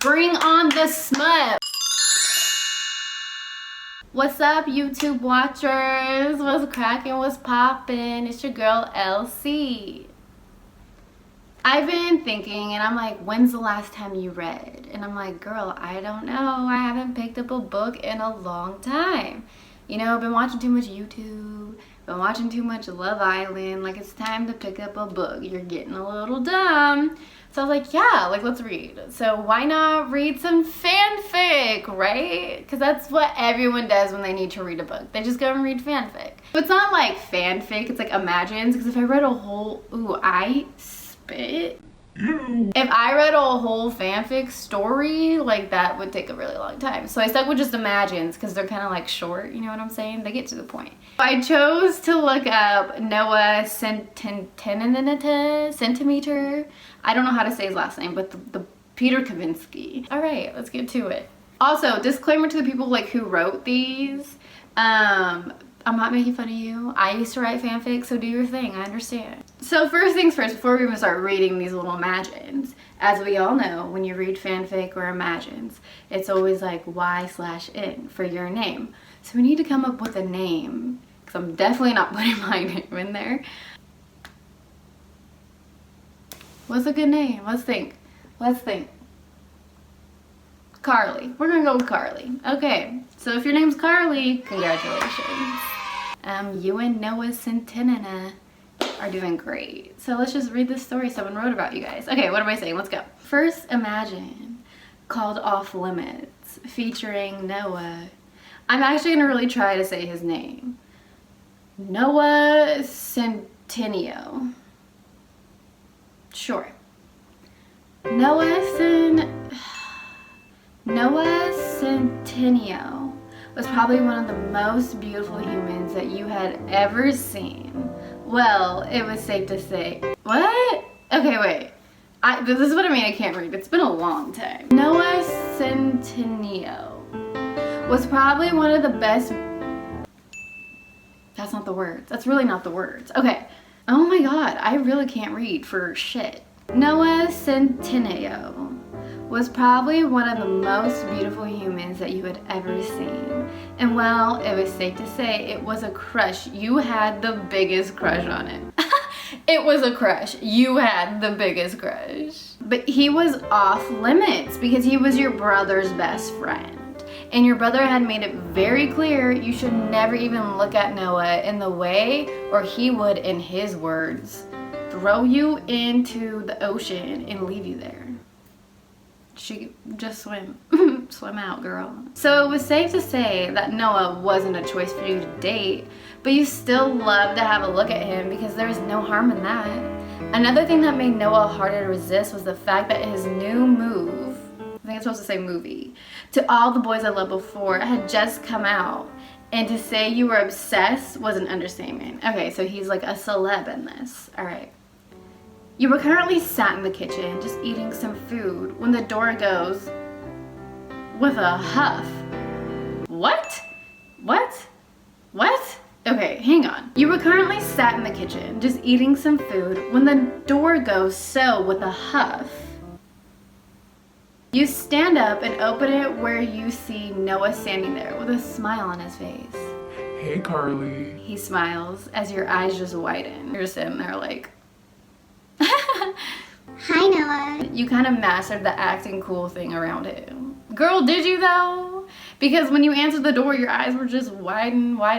Bring on the smut. What's up, YouTube watchers? What's cracking? What's poppin'? It's your girl LC. I've been thinking, and I'm like, when's the last time you read? And I'm like, girl, I don't know. I haven't picked up a book in a long time. You know, I've been watching too much YouTube, been watching too much Love Island. Like, it's time to pick up a book. You're getting a little dumb. So I was like, yeah, like, let's read. So why not read some fanfic, right? Because that's what everyone does when they need to read a book. They just go and read fanfic. But it's not like fanfic, it's like imagines. Because if I read a whole, I spit. If I read a whole fanfic story, like, that would take a really long time. So I stuck with just imagines because they're kind of like short, you know what I'm saying? They get to the point. I chose to look up Noah Centineo. I don't know how to say his last name, but the Peter Kavinsky. All right, let's get to it. Also, disclaimer to the people like who wrote these. I'm not making fun of you. I used to write fanfic, so do your thing. I understand. So first things first, before we even start reading these little imagines, as we all know, when you read fanfic or imagines, it's always like Y/N for your name. So we need to come up with a name, because I'm definitely not putting my name in there. What's a good name? Let's think. Carly. We're gonna go with Carly. Okay, so if your name's Carly, congratulations. You and Noah Centineo are doing great. So let's just read this story someone wrote about you guys. Okay, what am I saying? Let's go. First imagine, called Off Limits, featuring Noah. I'm actually gonna really try to say his name. Noah Centineo. Sure. Noah Centineo was probably one of the most beautiful humans that you had ever seen. Well, it was safe to say. What? Okay, wait. This is what I mean I can't read. It's been a long time. Noah Centineo was probably one of the best. That's not the words. That's really not the words. Okay. Oh my god, I really can't read for shit. Noah Centineo was probably one of the most beautiful humans that you had ever seen. And well, it was safe to say it was a crush. You had the biggest crush on him. It was a crush. You had the biggest crush. But he was off limits because he was your brother's best friend. And your brother had made it very clear you should never even look at Noah in the way, or he would, in his words, throw you into the ocean and leave you there. She just swim. Swim out, girl. So it was safe to say that Noah wasn't a choice for you to date, but you still loved to have a look at him because there was no harm in that. Another thing that made Noah harder to resist was the fact that his new move, I think it's supposed to say movie, To All the Boys I Loved Before had just come out. And to say you were obsessed was an understatement. Okay, so he's like a celeb in this. All right. You were currently sat in the kitchen just eating some food when the door goes with a huff. What? Okay, hang on. You were currently sat in the kitchen just eating some food when the door goes so with a huff. You stand up and open it where you see Noah standing there with a smile on his face. Hey, Carly. He smiles as your eyes just widen. You're sitting there like, Hi, Noah. you kind of mastered the acting cool thing around him. Girl, did you though? Because when you answered the door, your eyes were just wide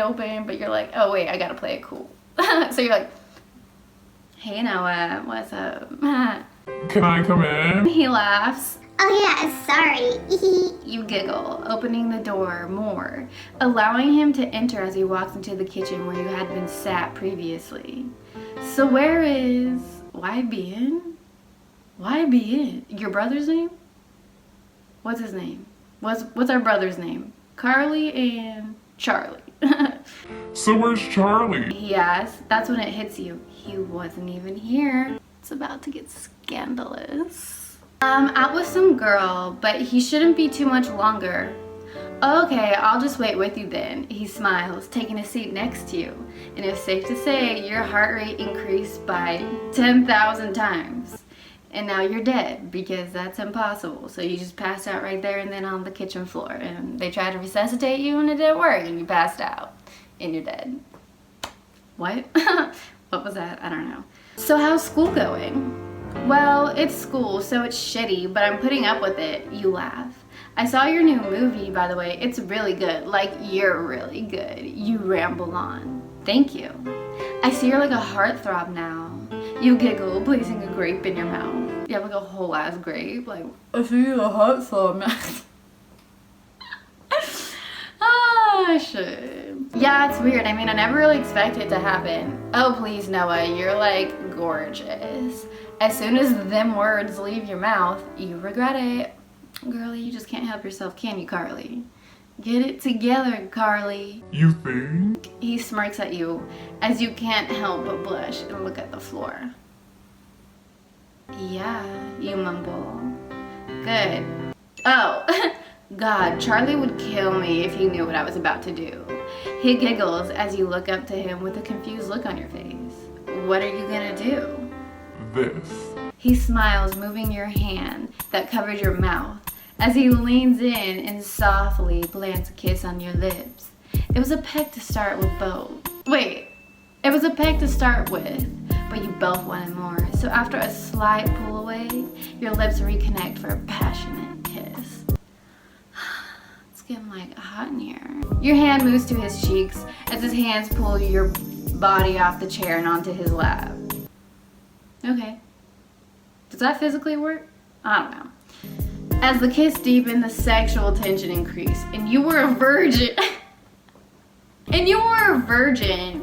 open, but you're like, oh wait, I gotta play it cool. So you're like, hey Noah, what's up? Can I come in? He laughs. Oh yeah, sorry. You giggle, opening the door more, allowing him to enter as he walks into the kitchen where you had been sat previously. So where is YBN? YBN? Your brother's name? What's his name? What's our brother's name? Carly and Charlie. So where's Charlie? He asks. That's when it hits you. He wasn't even here. It's about to get scandalous. Out with some girl, but he shouldn't be too much longer. Okay, I'll just wait with you then. He smiles, taking a seat next to you. And it's safe to say your heart rate increased by 10,000 times. And now you're dead because that's impossible. So you just passed out right there and then on the kitchen floor. And they tried to resuscitate you and it didn't work and you passed out and you're dead. What? What was that? I don't know. So how's school going? Well, it's school, so it's shitty, but I'm putting up with it. You laugh. I saw your new movie, by the way. It's really good. Like, you're really good. You ramble on. Thank you. I see you're like a heartthrob now. You giggle, placing a grape in your mouth. You have like a whole ass grape. Like, I see you're a heartthrob now. Ah, shit. Yeah, it's weird. I mean, I never really expected it to happen. Oh, please, Noah, you're like gorgeous. As soon as them words leave your mouth, you regret it. Girlie, you just can't help yourself, can you, Carly? Get it together, Carly. You think? He smirks at you as you can't help but blush and look at the floor. Yeah, you mumble. Good. Oh, God, Charlie would kill me if he knew what I was about to do. He giggles as you look up to him with a confused look on your face. What are you gonna do? This. He smiles, moving your hand that covers your mouth as he leans in and softly plants a kiss on your lips. It was a peck to start with both. Wait, it was a peck to start with, but you both wanted more. So after a slight pull away, your lips reconnect for a passionate kiss. It's getting like hot in here. Your hand moves to his cheeks as his hands pull your body off the chair and onto his lap. Okay. Does that physically work? I don't know. As the kiss deepened, the sexual tension increased, and you were a virgin.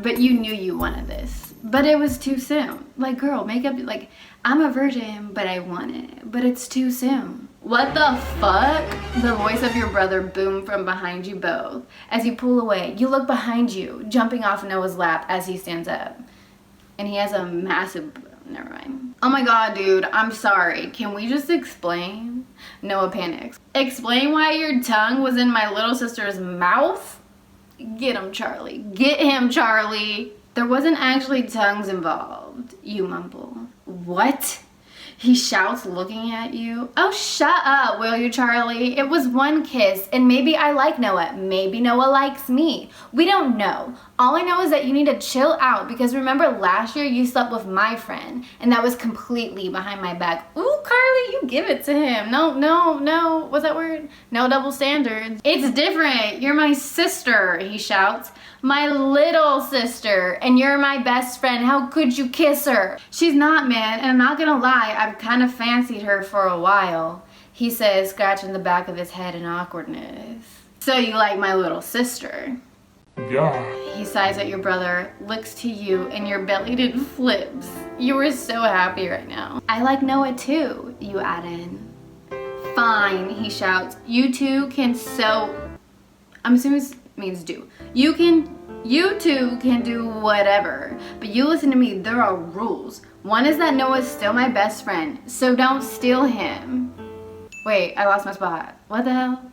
But you knew you wanted this. But it was too soon. Like, girl, make up, like, I'm a virgin, but I want it. But it's too soon. What the fuck? The voice of your brother boomed from behind you both. As you pull away, you look behind you, jumping off Noah's lap as he stands up. And he has a massive... Never mind. Oh my God, dude, I'm sorry. Can we just explain? Noah panics. Explain why your tongue was in my little sister's mouth? Get him, Charlie. Get him, Charlie. There wasn't actually tongues involved, you mumble. What? He shouts, looking at you. Oh, shut up, will you, Charlie? It was one kiss, and maybe I like Noah. Maybe Noah likes me. We don't know. All I know is that you need to chill out, because remember last year you slept with my friend, and that was completely behind my back. Ooh, Carly, you give it to him. No. What's that word? No double standards. It's different. You're my sister, he shouts. My little sister, and you're my best friend. How could you kiss her? She's not, man, and I'm not gonna lie, I've kind of fancied her for a while, he says, scratching the back of his head in awkwardness. So you like my little sister? Yeah. He sighs at your brother, looks to you, and your belly did flips. You were so happy right now. I like Noah too, you add in. Fine, he shouts. You two can I'm assuming this means do. You two can do whatever, but you listen to me, there are rules. One is that Noah's still my best friend, so don't steal him. Wait, I lost my spot. What the hell?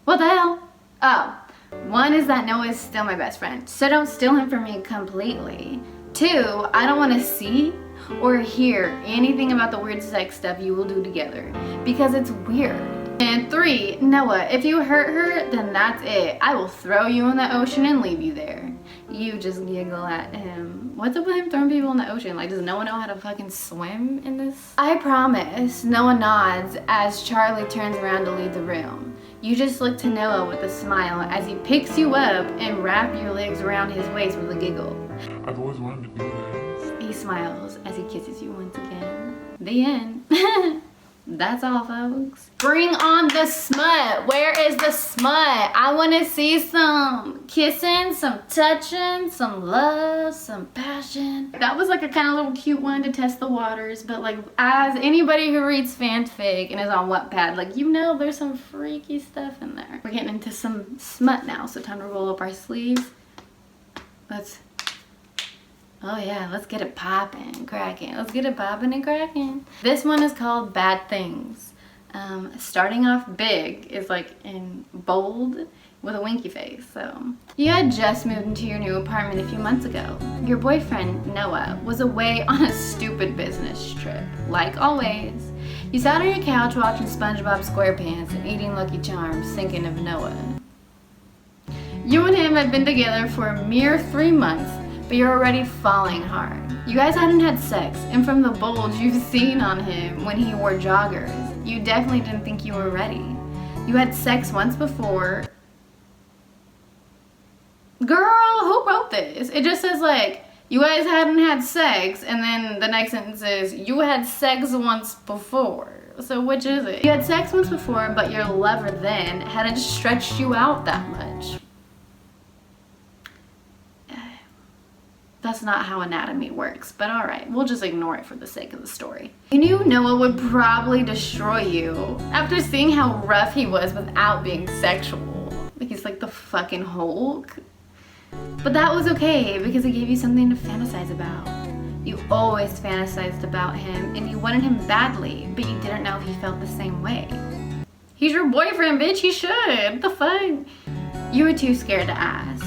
What the hell? Oh, one is that Noah's still my best friend, so don't steal him from me completely. Two, I don't want to see or hear anything about the weird sex stuff you will do together, because it's weird. And three, Noah, if you hurt her, then that's it. I will throw you in the ocean and leave you there. You just giggle at him. What's up with him throwing people in the ocean? Like, does no one know how to fucking swim in this? I promise. Noah nods as Charlie turns around to leave the room. You just look to Noah with a smile as he picks you up and wrap your legs around his waist with a giggle. I've always wanted to do this. He smiles as he kisses you once again. The end. That's all, folks. Bring on the smut. Where is the smut? I want to see some kissing, some touching, some love, some passion. That was like a kind of little cute one to test the waters, but like, as anybody who reads fanfic and is on Wattpad, like, you know there's some freaky stuff in there. We're getting into some smut now, so time to roll up our sleeves. Oh yeah, let's get it popping and cracking. Let's get it popping and cracking. This one is called Bad Things. Starting off big is like in bold. with a winky face, so. You had just moved into your new apartment a few months ago. Your boyfriend, Noah, was away on a stupid business trip. Like always, you sat on your couch watching SpongeBob SquarePants and eating Lucky Charms, thinking of Noah. You and him had been together for a mere 3 months, but you're already falling hard. You guys hadn't had sex, and from the bulge you've seen on him when he wore joggers, you definitely didn't think you were ready. You had sex once before. Girl, who wrote this? It just says like, you guys hadn't had sex, and then the next sentence is, you had sex once before. So which is it? You had sex once before, but your lover then hadn't stretched you out that much. That's not how anatomy works, but alright, we'll just ignore it for the sake of the story. You knew Noah would probably destroy you after seeing how rough he was without being sexual. Like he's like the fucking Hulk. But that was okay because it gave you something to fantasize about. You always fantasized about him and you wanted him badly, but you didn't know if he felt the same way. He's your boyfriend, bitch, he should. What the fuck? You were too scared to ask.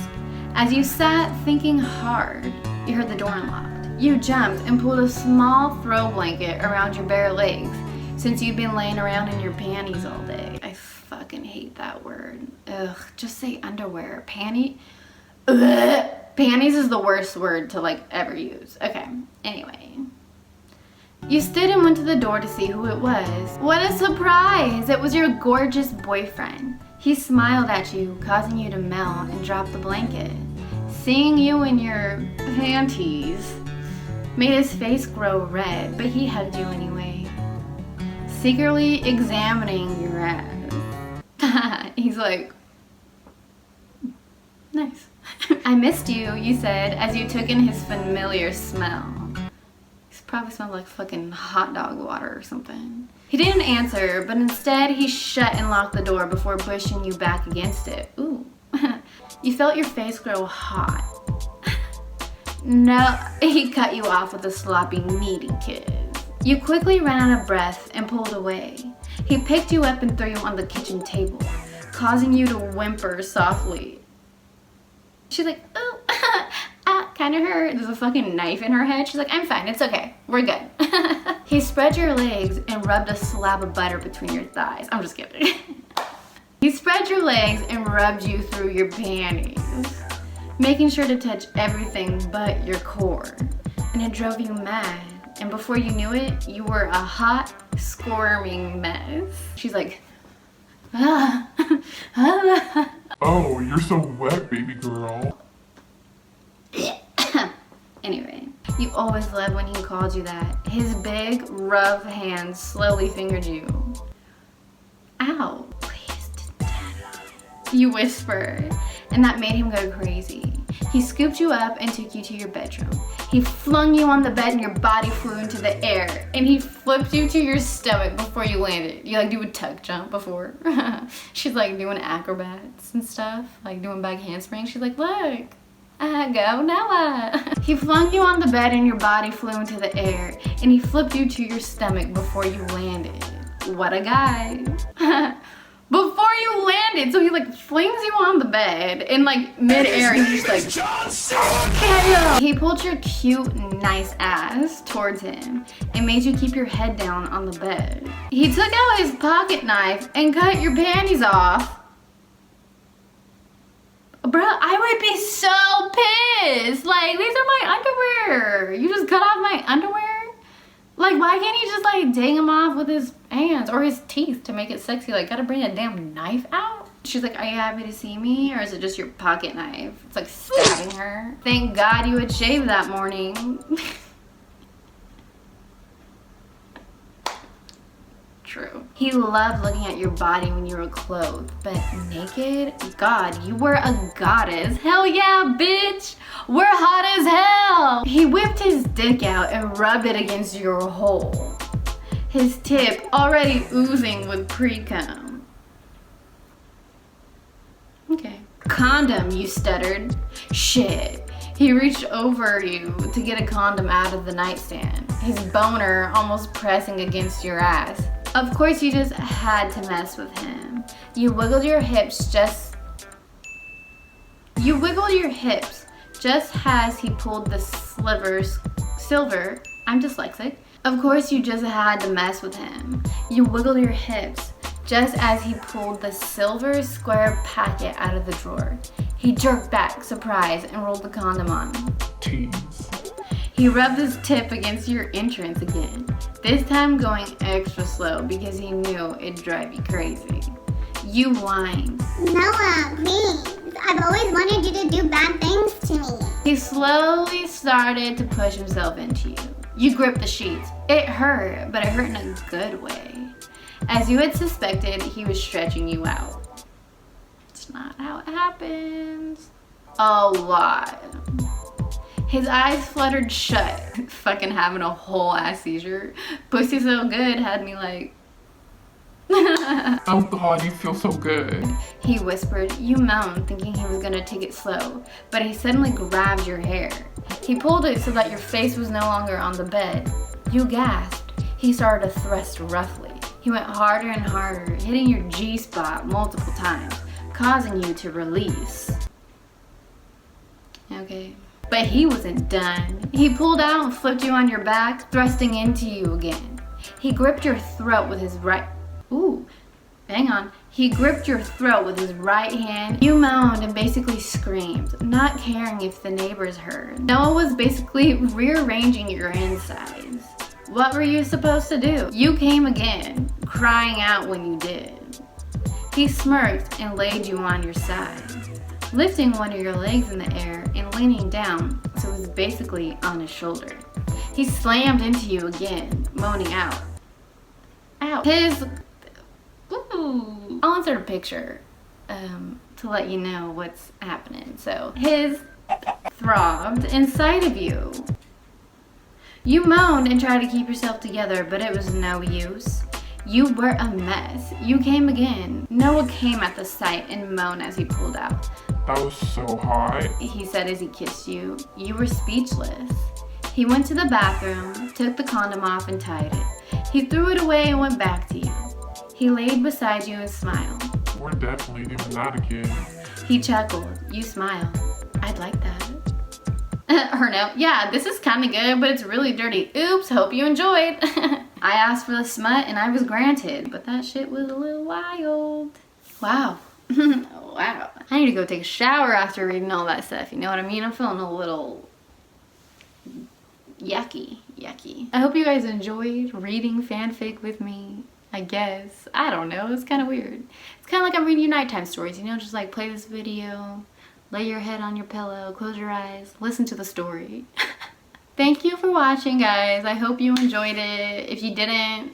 As you sat thinking hard, you heard the door unlocked. You jumped and pulled a small throw blanket around your bare legs since you'd been laying around in your panties all day. I fucking hate that word. Ugh, just say underwear. Ugh. Panties is the worst word to like ever use. Okay, anyway. You stood and went to the door to see who it was. What a surprise! It was your gorgeous boyfriend. He smiled at you, causing you to melt and drop the blanket. Seeing you in your panties made his face grow red, but he hugged you anyway, secretly examining your ass. He's like, nice. I missed you, you said, as you took in his familiar smell. He probably smelled like fucking hot dog water or something. He didn't answer, but instead he shut and locked the door before pushing you back against it. Ooh. You felt your face grow hot. No, he cut you off with a sloppy, needy kiss. You quickly ran out of breath and pulled away. He picked you up and threw you on the kitchen table, causing you to whimper softly. She's like, oh, kinda hurt. There's a fucking knife in her head. She's like, I'm fine, it's okay, we're good. He spread your legs and rubbed a slab of butter between your thighs. I'm just kidding. He spread your legs and rubbed you through your panties, making sure to touch everything but your core. And it drove you mad. And before you knew it, you were a hot, squirming mess. She's like, ah. Oh, you're so wet, baby girl. Anyway, you always loved when he called you that. His big, rough hands slowly fingered you. Ow, please, Daddy. You whispered, and that made him go crazy. He scooped you up and took you to your bedroom. He flung you on the bed and your body flew into the air, and he flipped you to your stomach before you landed. You like do a tuck jump before. She's like doing acrobats and stuff, like doing back handsprings. She's like, look. Go Noah. He flung you on the bed and your body flew into the air, and he flipped you to your stomach before you landed. What a guy. Before you landed, so he like flings you on the bed in like mid-air and he's just like, he pulled your cute, nice ass towards him and made you keep your head down on the bed. He took out his pocket knife and cut your panties off. Bro, I would be so pissed. Like, these are my underwear. You just cut off my underwear? Like, why can't he just like dang him off with his hands or his teeth to make it sexy? Like, gotta bring a damn knife out? She's like, are you happy to see me? Or is it just your pocket knife? It's like stabbing her. Thank God you had shaved that morning. True. He loved looking at your body when you were clothed, but naked? God, you were a goddess. Hell yeah, bitch! We're hot as hell! He whipped his dick out and rubbed it against your hole. His tip already oozing with pre-cum. Okay. Condom, you stuttered. Shit. He reached over you to get a condom out of the nightstand, his boner almost pressing against your ass. Of course you just had to mess with him. You wiggled your hips just You wiggled your hips just as he pulled the silver, I'm dyslexic. Of course you just had to mess with him. You wiggled your hips just as he pulled the silver square packet out of the drawer. He jerked back, surprised, and rolled the condom on. Tease. He rubbed his tip against your entrance again, this time going extra slow because he knew it'd drive you crazy. You whined. Noah, please. I've always wanted you to do bad things to me. He slowly started to push himself into you. You gripped the sheets. It hurt, but it hurt in a good way. As you had suspected, he was stretching you out. It's not how it happens. A lot. His eyes fluttered shut. Fucking having a whole ass seizure. Pussy so good had me like... Oh God, you feel so good. He whispered. You moaned, thinking he was gonna take it slow, but he suddenly grabbed your hair. He pulled it so that your face was no longer on the bed. You gasped. He started to thrust roughly. He went harder and harder, hitting your G-spot multiple times, causing you to release. Okay. But he wasn't done. He pulled out and flipped you on your back, thrusting into you again. He gripped your throat with his right... Ooh, hang on. He gripped your throat with his right hand. You moaned and basically screamed, not caring if the neighbors heard. Noah was basically rearranging your insides. What were you supposed to do? You came again, crying out when you did. He smirked and laid you on your side, lifting one of your legs in the air and leaning down so it was basically on his shoulder. He slammed into you again, moaning out. Ow. I'll insert a picture to let you know what's happening. So his throbbed inside of you. You moaned and tried to keep yourself together, but it was no use. You were a mess. You came again. Noah came at the sight and moaned as he pulled out. That was so hot. He said as he kissed you. You were speechless. He went to the bathroom, took the condom off and tied it. He threw it away and went back to you. He laid beside you and smiled. We're definitely doing that again. He chuckled. You smiled. I'd like that. Her note, yeah, this is kind of good, but it's really dirty. Oops, hope you enjoyed. I asked for the smut and I was granted, but that shit was a little wild. Wow. Wow. I need to go take a shower after reading all that stuff, you know what I mean? I'm feeling a little yucky. I hope you guys enjoyed reading fanfic with me. I guess. I don't know. It's kind of weird. It's kind of like I'm reading you nighttime stories, you know? Just like play this video, lay your head on your pillow, close your eyes, listen to the story. Thank you for watching, guys. I hope you enjoyed it. If you didn't,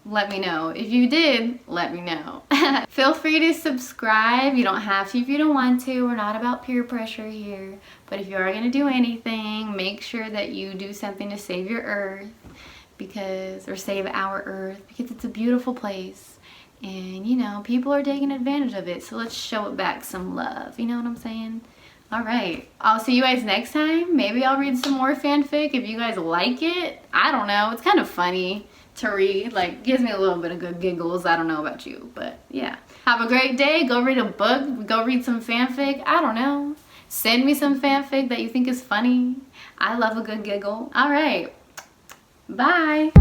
let me know. If you did, let me know. Feel free to subscribe. You don't have to if you don't want to. We're not about peer pressure here. But if you are going to do anything, make sure that you do something to save your earth. Or save our earth, because it's a beautiful place and you know people are taking advantage of it, so let's show it back some love, you know what I'm saying? All right, I'll see you guys next time. Maybe I'll read some more fanfic if you guys like it. I don't know, it's kind of funny to read, like gives me a little bit of good giggles. I don't know about you, but yeah, have a great day. Go read a book, go read some fanfic. I don't know, send me some fanfic that you think is funny. I love a good giggle. All right, bye.